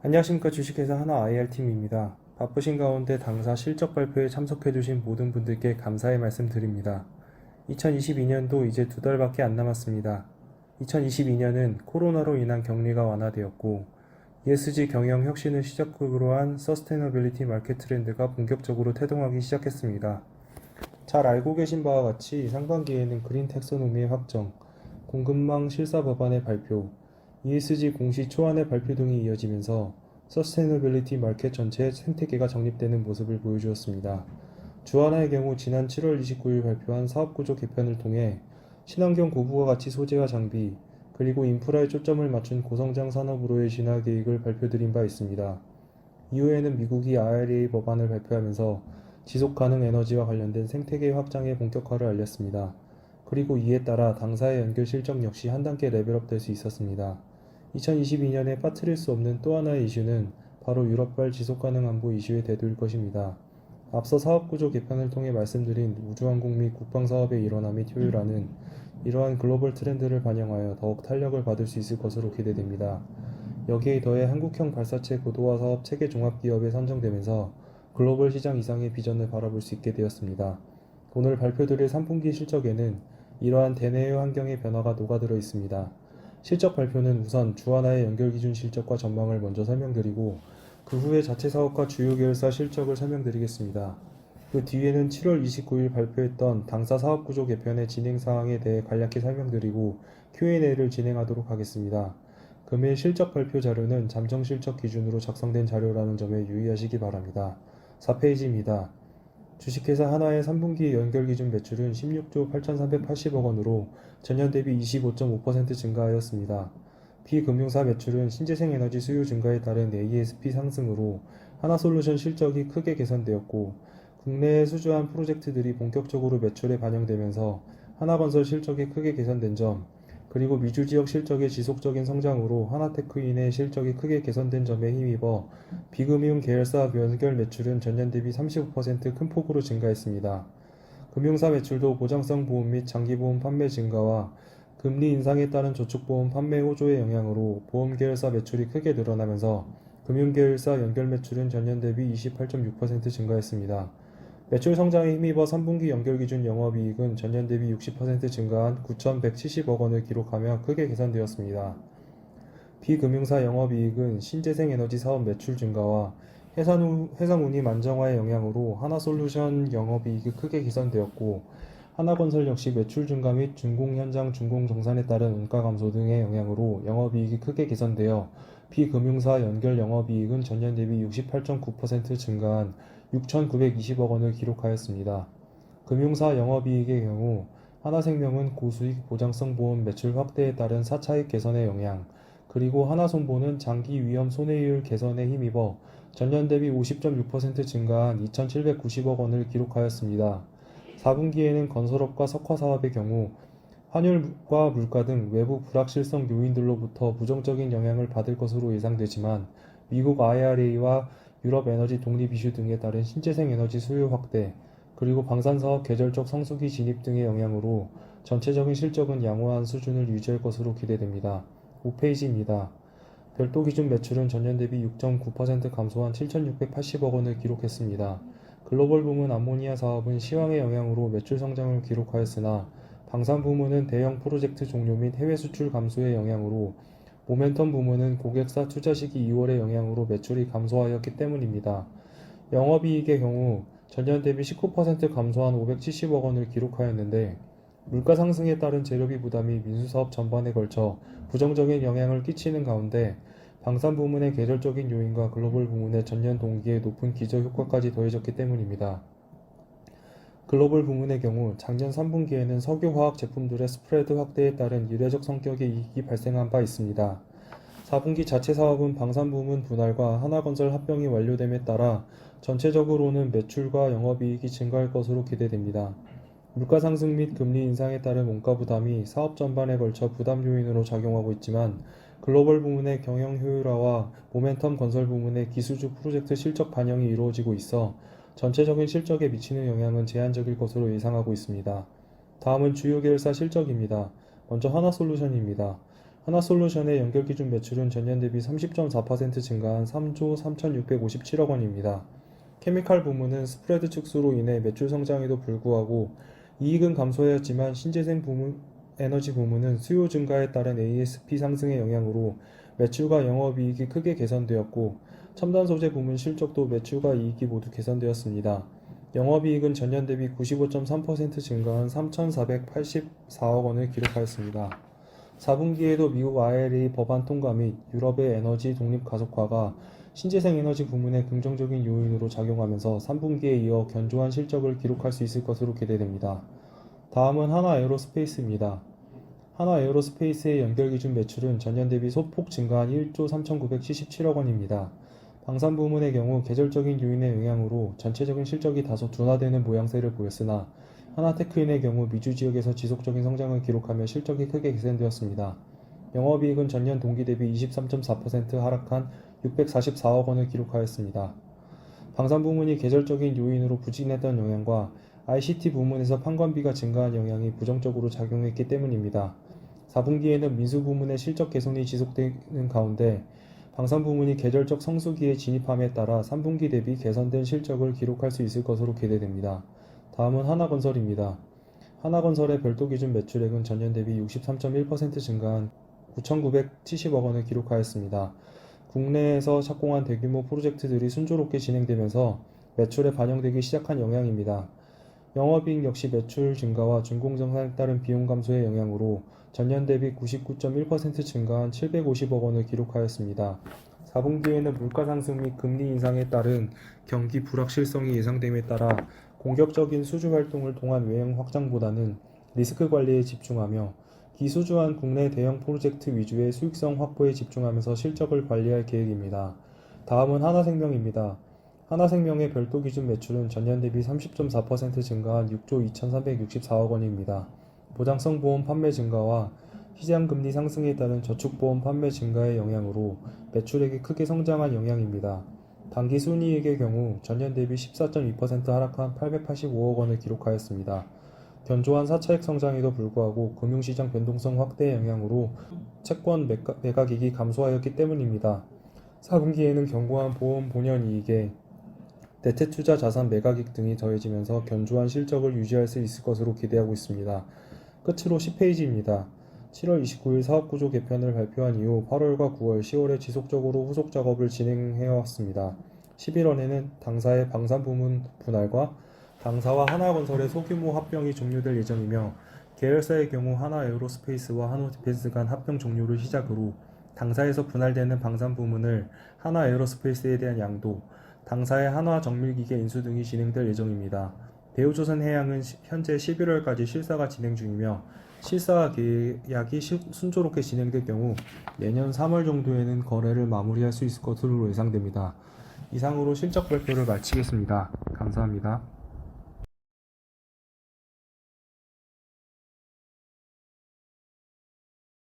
안녕하십니까. 주식회사 하나 IR팀입니다. 바쁘신 가운데 당사 실적 발표에 참석해주신 모든 분들께 감사의 말씀 드립니다. 2022년도 이제 2달밖에 안 남았습니다. 2022년은 코로나로 인한 격리가 완화되었고 ESG 경영 혁신을 시작으로 한 서스테너빌리티 마켓 트렌드가 본격적으로 태동하기 시작했습니다. 잘 알고 계신 바와 같이 상반기에는 그린 텍소노미의 확정, 공급망 실사 법안의 발표, ESG 공시 초안의 발표 등이 이어지면서 서스테이너빌리티 마켓 전체의 생태계가 정립되는 모습을 보여주었습니다. 주하나의 경우 지난 7월 29일 발표한 사업구조 개편을 통해 친환경 고부가 가치 소재와 장비, 그리고 인프라에 초점을 맞춘 고성장 산업으로의 진화 계획을 발표드린 바 있습니다. 이후에는 미국이 IRA 법안을 발표하면서 지속가능 에너지와 관련된 생태계 확장의 본격화를 알렸습니다. 그리고 이에 따라 당사의 연결 실적 역시 한 단계 레벨업 될 수 있었습니다. 2022년에 빠뜨릴 수 없는 또 하나의 이슈는 바로 유럽발 지속가능 안보 이슈에 대두일 것입니다. 앞서 사업구조 개편을 통해 말씀드린 우주항공 및 국방사업의 일원화 및 효율화는 이러한 글로벌 트렌드를 반영하여 더욱 탄력을 받을 수 있을 것으로 기대됩니다. 여기에 더해 한국형 발사체 고도화 사업 체계 종합기업에 선정되면서 글로벌 시장 이상의 비전을 바라볼 수 있게 되었습니다. 오늘 발표드릴 3분기 실적에는 이러한 대내외 환경의 변화가 녹아들어 있습니다. 실적 발표는 우선 주하나의 연결기준 실적과 전망을 먼저 설명드리고 그 후에 자체 사업과 주요 계열사 실적을 설명드리겠습니다. 그 뒤에는 7월 29일 발표했던 당사 사업구조 개편의 진행 사항에 대해 간략히 설명드리고 Q&A를 진행하도록 하겠습니다. 금일 실적 발표 자료는 잠정 실적 기준으로 작성된 자료라는 점에 유의하시기 바랍니다. 4페이지입니다. 주식회사 하나의 3분기 연결기준 매출은 16조 8,380억 원으로 전년 대비 25.5% 증가하였습니다. 비금융사 매출은 신재생에너지 수요 증가에 따른 ASP 상승으로 하나솔루션 실적이 크게 개선되었고 국내에 수주한 프로젝트들이 본격적으로 매출에 반영되면서 하나건설 실적이 크게 개선된 점, 그리고 미주 지역 실적의 지속적인 성장으로 하나테크인의 실적이 크게 개선된 점에 힘입어 비금융 계열사 연결 매출은 전년 대비 35% 큰 폭으로 증가했습니다. 금융사 매출도 보장성 보험 및 장기보험 판매 증가와 금리 인상에 따른 저축보험 판매 호조의 영향으로 보험 계열사 매출이 크게 늘어나면서 금융계열사 연결 매출은 전년 대비 28.6% 증가했습니다. 매출 성장에 힘입어 3분기 연결기준 영업이익은 전년 대비 60% 증가한 9,170억 원을 기록하며 크게 개선되었습니다. 비금융사 영업이익은 신재생에너지 사업 매출 증가와 해상운임 안정화의 영향으로 하나솔루션 영업이익이 크게 개선되었고 하나건설 역시 매출 증가 및 준공 현장 준공 정산에 따른 원가 감소 등의 영향으로 영업이익이 크게 개선되어 비금융사 연결 영업이익은 전년 대비 68.9% 증가한 6,920억 원을 기록하였습니다. 금융사 영업이익의 경우 하나생명은 고수익 보장성 보험 매출 확대에 따른 사차익 개선의 영향, 그리고 하나손보는 장기 위험 손해율 개선에 힘입어 전년 대비 50.6% 증가한 2,790억 원을 기록하였습니다. 4분기에는 건설업과 석화사업의 경우 환율과 물가 등 외부 불확실성 요인들로부터 부정적인 영향을 받을 것으로 예상되지만 미국 IRA와 유럽 에너지 독립 이슈 등에 따른 신재생 에너지 수요 확대, 그리고 방산사업 계절적 성수기 진입 등의 영향으로 전체적인 실적은 양호한 수준을 유지할 것으로 기대됩니다. 5페이지입니다. 별도 기준 매출은 전년 대비 6.9% 감소한 7,680억 원을 기록했습니다. 글로벌 부문 암모니아 사업은 시황의 영향으로 매출 성장을 기록하였으나 방산 부문은 대형 프로젝트 종료 및 해외 수출 감소의 영향으로 모멘텀 부문은 고객사 투자 시기 2월의 영향으로 매출이 감소하였기 때문입니다. 영업이익의 경우 전년 대비 19% 감소한 570억 원을 기록하였는데 물가 상승에 따른 재료비 부담이 민수사업 전반에 걸쳐 부정적인 영향을 끼치는 가운데 방산 부문의 계절적인 요인과 글로벌 부문의 전년 동기의 높은 기저 효과까지 더해졌기 때문입니다. 글로벌 부문의 경우 작년 3분기에는 석유화학 제품들의 스프레드 확대에 따른 이례적 성격의 이익이 발생한 바 있습니다. 4분기 자체 사업은 방산 부문 분할과 하나건설 합병이 완료됨에 따라 전체적으로는 매출과 영업이익이 증가할 것으로 기대됩니다. 물가 상승 및 금리 인상에 따른 원가 부담이 사업 전반에 걸쳐 부담 요인으로 작용하고 있지만 글로벌 부문의 경영 효율화와 모멘텀 건설 부문의 기수주 프로젝트 실적 반영이 이루어지고 있어 전체적인 실적에 미치는 영향은 제한적일 것으로 예상하고 있습니다. 다음은 주요 계열사 실적입니다. 먼저 하나솔루션입니다. 하나솔루션의 연결기준 매출은 전년 대비 30.4% 증가한 3조 3,657억 원입니다. 케미칼 부문은 스프레드 축소로 인해 매출 성장에도 불구하고 이익은 감소하였지만 신재생 에너지 부문은 수요 증가에 따른 ASP 상승의 영향으로 매출과 영업이익이 크게 개선되었고, 첨단 소재 부문 실적도 매출과 이익이 모두 개선되었습니다. 영업이익은 전년 대비 95.3% 증가한 3,484억 원을 기록하였습니다. 4분기에도 미국 IRA 법안 통과 및 유럽의 에너지 독립 가속화가 신재생 에너지 부문의 긍정적인 요인으로 작용하면서 3분기에 이어 견조한 실적을 기록할 수 있을 것으로 기대됩니다. 다음은 하나에어로스페이스입니다. 하나에어로스페이스의 연결기준 매출은 전년 대비 소폭 증가한 1조 3,977억 원입니다. 방산 부문의 경우 계절적인 요인의 영향으로 전체적인 실적이 다소 둔화되는 모양새를 보였으나 하나테크인의 경우 미주 지역에서 지속적인 성장을 기록하며 실적이 크게 개선되었습니다. 영업이익은 전년 동기 대비 23.4% 하락한 644억 원을 기록하였습니다. 방산 부문이 계절적인 요인으로 부진했던 영향과 ICT 부문에서 판관비가 증가한 영향이 부정적으로 작용했기 때문입니다. 4분기에는 민수 부문의 실적 개선이 지속되는 가운데 방산 부문이 계절적 성수기에 진입함에 따라 3분기 대비 개선된 실적을 기록할 수 있을 것으로 기대됩니다. 다음은 하나건설입니다. 하나건설의 별도 기준 매출액은 전년 대비 63.1% 증가한 9,970억 원을 기록하였습니다. 국내에서 착공한 대규모 프로젝트들이 순조롭게 진행되면서 매출에 반영되기 시작한 영향입니다. 영업이익 역시 매출 증가와 준공정산에 따른 비용 감소의 영향으로 전년 대비 99.1% 증가한 750억 원을 기록하였습니다. 4분기에는 물가 상승 및 금리 인상에 따른 경기 불확실성이 예상됨에 따라 공격적인 수주 활동을 통한 외형 확장보다는 리스크 관리에 집중하며 기수주한 국내 대형 프로젝트 위주의 수익성 확보에 집중하면서 실적을 관리할 계획입니다. 다음은 하나생명입니다. 하나생명의 별도 기준 매출은 전년 대비 30.4% 증가한 6조 2,364억 원입니다. 보장성 보험 판매 증가와 시장금리 상승에 따른 저축보험 판매 증가의 영향으로 매출액이 크게 성장한 영향입니다. 당기 순이익의 경우 전년 대비 14.2% 하락한 885억 원을 기록하였습니다. 견조한 4차익 성장에도 불구하고 금융시장 변동성 확대의 영향으로 채권 매각이익이 감소하였기 때문입니다. 4분기에는 견고한 보험 본연이익에 대체투자 자산 매각이익 등이 더해지면서 견조한 실적을 유지할 수 있을 것으로 기대하고 있습니다. 끝으로 10페이지입니다. 7월 29일 사업구조 개편을 발표한 이후 8월과 9월, 10월에 지속적으로 후속 작업을 진행해왔습니다. 11월에는 당사의 방산 부문 분할과 당사와 하나건설의 소규모 합병이 종료될 예정이며, 계열사의 경우 하나에어로스페이스와 한호디펜스 간 합병 종료를 시작으로 당사에서 분할되는 방산 부문을 하나에어로스페이스에 대한 양도, 당사의 한화정밀기계 인수 등이 진행될 예정입니다. 대우조선해양은 현재 11월까지 실사가 진행 중이며, 실사 계약이 순조롭게 진행될 경우 내년 3월 정도에는 거래를 마무리할 수 있을 것으로 예상됩니다. 이상으로 실적 발표를 마치겠습니다. 감사합니다.